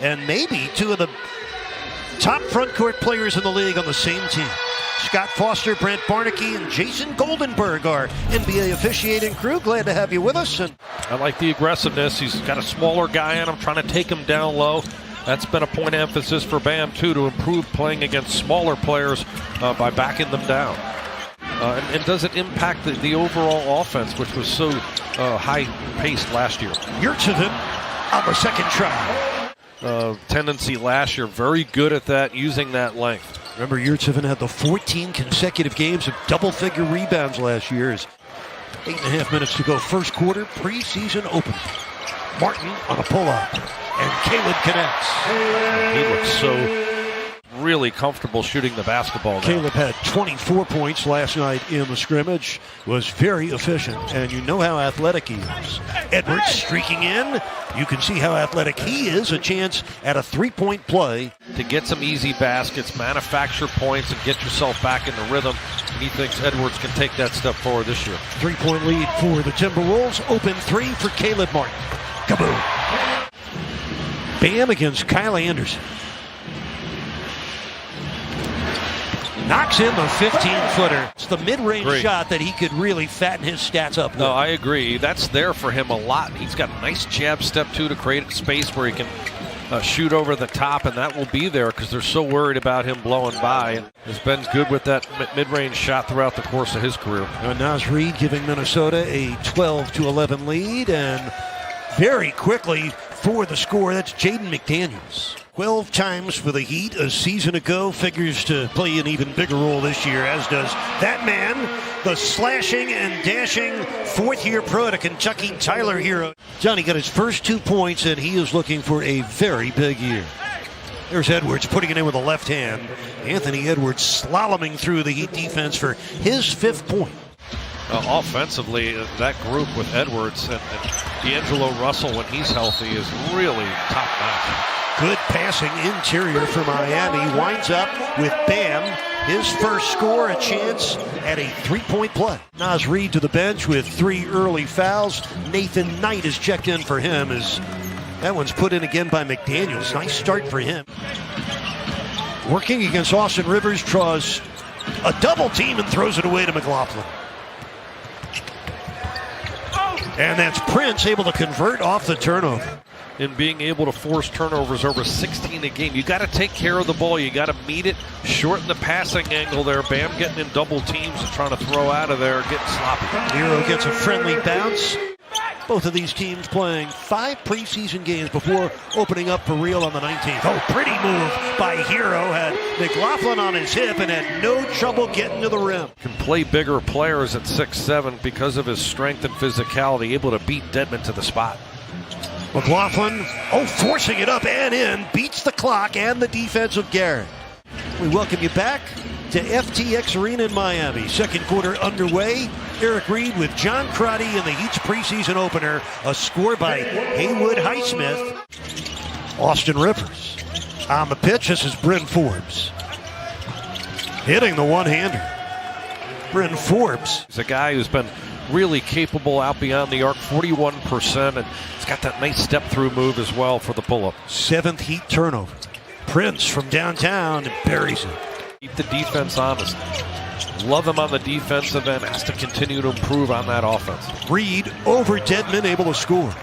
and maybe two of the top front court players in the league on the same team. Scott Foster, Brent Barnaky, and Jason Goldenberg, our NBA officiating crew. Glad to have you with us. And I like the aggressiveness. He's got a smaller guy on him, trying to take him down low. That's been a point of emphasis for Bam, too, to improve playing against smaller players by backing them down. And does it impact the overall offense, which was so high-paced last year? Yurtseven on the second try. Tendency last year, very good at that, using that length. Remember, Yurtseven had the 14 consecutive games of double-figure rebounds last year. 8.5 minutes to go. First quarter, preseason open. Martin on a pull-up, and Caleb connects. He looks so really comfortable shooting the basketball now. Caleb had 24 points last night in the scrimmage, was very efficient, and you know how athletic he is. Edwards streaking in. You can see how athletic he is. A chance at a three-point play. To get some easy baskets, manufacture points, and get yourself back in the rhythm. And he thinks Edwards can take that step forward this year. Three-point lead for the Timberwolves. Open three for Caleb Martin. Kaboom. Bam against Kyle Anderson. Knocks in the 15-footer. It's the mid-range shot that he could really fatten his stats up with. No, I agree. That's there for him a lot. He's got a nice jab step, too, to create space where he can shoot over the top, and that will be there because they're so worried about him blowing by. And has been good with that mid-range shot throughout the course of his career. Naz Reid giving Minnesota a 12-11 lead, and very quickly for the score, that's Jaden McDaniels. 12 times for the Heat a season ago, figures to play an even bigger role this year, as does that man, the slashing and dashing fourth-year pro at Kentucky, Tyler Hero. Johnny got his first 2 points, and he is looking for a very big year. There's Edwards putting it in with the left hand. Anthony Edwards slaloming through the Heat defense for his 5th point. Offensively, that group with Edwards and D'Angelo Russell, when he's healthy, is really top-notch. Good passing interior for Miami. Winds up with Bam. His first score, a chance at a three-point play. Naz Reid to the bench with 3 early fouls. Nathan Knight is checked in for him. As that one's put in again by McDaniels. Nice start for him. Working against Austin Rivers, draws a double team and throws it away to McLaughlin. And that's Prince able to convert off the turnover. In being able to force turnovers over 16 a game, you got to take care of the ball. You got to meet it, shorten the passing angle there. Bam getting in double teams and trying to throw out of there, getting sloppy. Hero gets a friendly bounce. Both of these teams playing 5 preseason games before opening up for real on the 19th. Oh, pretty move by Hero. Had McLaughlin on his hip and had no trouble getting to the rim. Can play bigger players at 6'7" because of his strength and physicality, able to beat Dedmon to the spot. McLaughlin, forcing it up and in, beats the clock and the defense of Garrett. We welcome you back to FTX Arena in Miami. Second quarter underway. Eric Reed with John Crotty in the Heat's preseason opener. A score by Haywood Highsmith. Austin Rivers on the pitch. This is Bryn Forbes hitting the one-hander. Bryn Forbes. He's a guy who's been really capable out beyond the arc, 41%, and he's got that nice step-through move as well for the pull-up. 7th Heat turnover. Prince from downtown and buries it. Keep the defense honest. Love him on the defensive end. Has to continue to improve on that offense. Reed over Dedmon, able to score.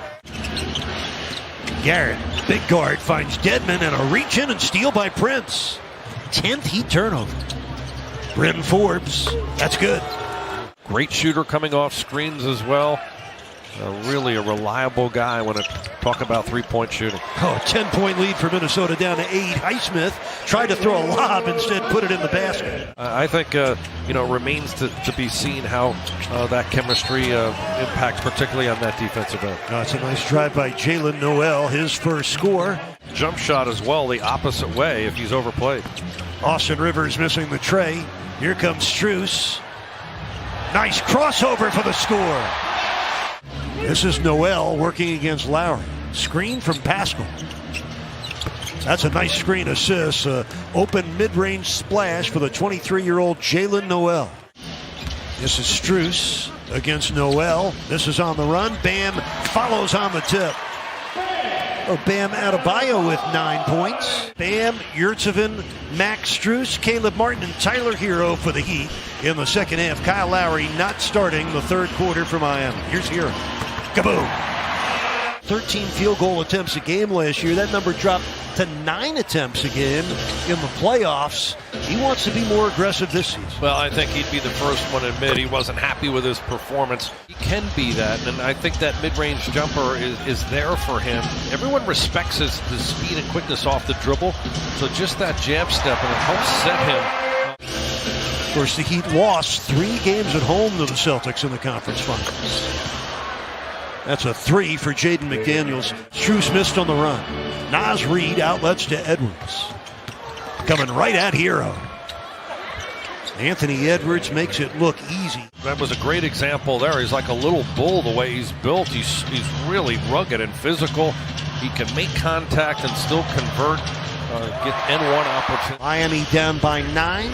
Garrett, big guard, finds Dedmon and a reach in and steal by Prince. 10th Heat turnover. Bryn Forbes, that's good. Great shooter coming off screens as well. Really a reliable guy when I talk about three-point shooting. 10-point lead for Minnesota down to 8. Highsmith tried to throw a lob, instead put it in the basket. I think, remains to be seen how that chemistry impacts, particularly on that defensive end. It's a nice drive by Jalen Noel, his first score. Jump shot as well, the opposite way if he's overplayed. Austin Rivers missing the tray. Here comes Strus. Nice crossover for the score. This is Noel working against Lowry. Screen from Pascal. That's a nice screen assist. Open mid-range splash for the 23-year-old Jalen Noel. This is Strus against Noel. This is on the run. Bam follows on the tip. Bam Adebayo with 9 points. Bam, Yurtseven, Max Strus, Caleb Martin, and Tyler Hero for the Heat in the second half. Kyle Lowry not starting the third quarter for Miami. Here's Hero. Kaboom! 13 field goal attempts a game last year. That number dropped to 9 attempts a game in the playoffs. He wants to be more aggressive this season. Well, I think he'd be the first one to admit he wasn't happy with his performance. He can be that, and I think that mid-range jumper is there for him. Everyone respects his speed and quickness off the dribble, so just that jab step, and it helps set him. Of course, the Heat lost 3 games at home to the Celtics in the conference finals. That's a 3 for Jaden McDaniels. Strus missed on the run. Naz Reid outlets to Edwards. Coming right at Hero. Anthony Edwards makes it look easy. That was a great example there. He's like a little bull the way he's built. He's really rugged and physical. He can make contact and still convert, get N1 opportunity. Miami down by 9.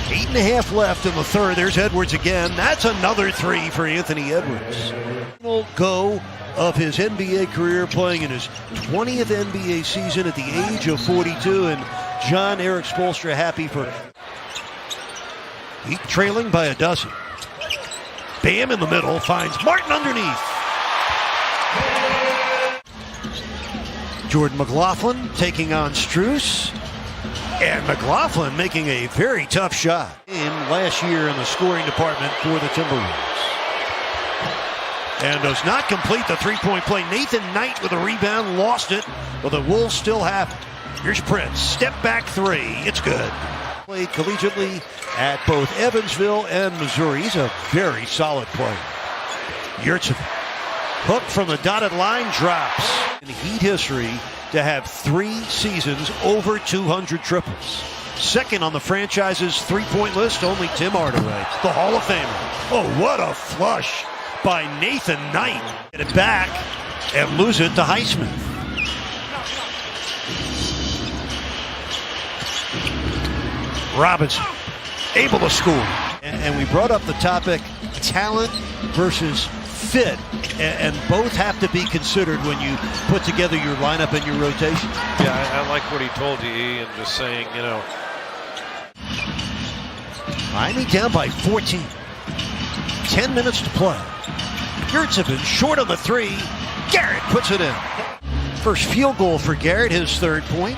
8.5 left in the third. There's Edwards again. That's another 3 for Anthony Edwards. Go of his NBA career, playing in his 20th NBA season at the age of 42, and John Eric Spoelstra happy for Heat trailing by a dozen. Bam in the middle, finds Martin underneath. Jordan McLaughlin taking on Strus. And McLaughlin making a very tough shot in last year in the scoring department for the Timberwolves. And does not complete the three-point play. Nathan Knight with a rebound, lost it, but the Wolves still have it. Here's Prince, step back 3, it's good. Played collegiately at both Evansville and Missouri. He's a very solid player. Yurtseven, hook from the dotted line, drops. In Heat history, to have 3 seasons over 200 triples. Second on the franchise's three-point list, only Tim Hardaway, the Hall of Famer. Oh, what a flush by Nathan Knight. Get it back and lose it to Highsmith. Robinson, able to score. And we brought up the topic, talent versus fit, and both have to be considered when you put together your lineup and your rotation. Yeah, I like what he told you, E, and just saying, you know. Miami down by 14. 10 minutes to play. Yurtseven short on the 3. Garrett puts it in. First field goal for Garrett, his 3rd point.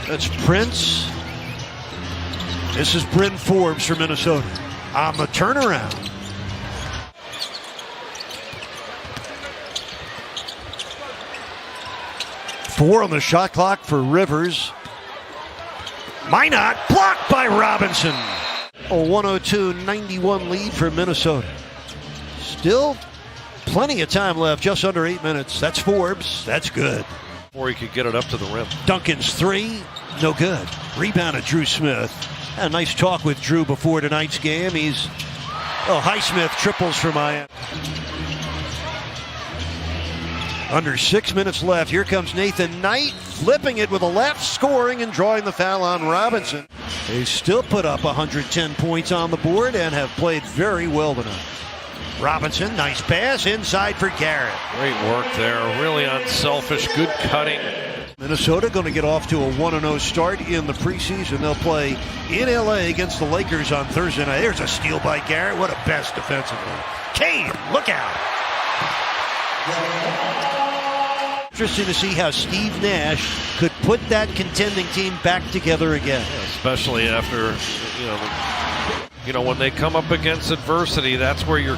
That's Prince. This is Bryn Forbes for Minnesota on the turnaround. Four on the shot clock for Rivers. Minot blocked by Robinson. A 102-91 lead for Minnesota. Still plenty of time left, just under 8 minutes. That's Forbes. That's good. Or he could get it up to the rim. Duncan's 3, no good. Rebounded Drew Smith. Had a nice talk with Drew before tonight's game. Highsmith triples for Miami. Under 6 minutes left. Here comes Nathan Knight, flipping it with a left, scoring and drawing the foul on Robinson. They still put up 110 points on the board and have played very well tonight. Robinson, nice pass inside for Garrett. Great work there. Really unselfish, good cutting. Minnesota going to get off to a 1-0 start in the preseason. They'll play in LA against the Lakers on Thursday night. There's a steal by Garrett. What a best defensively. Kane, look out. Interesting to see how Steve Nash could put that contending team back together again. Yeah, especially after, when they come up against adversity, that's where you're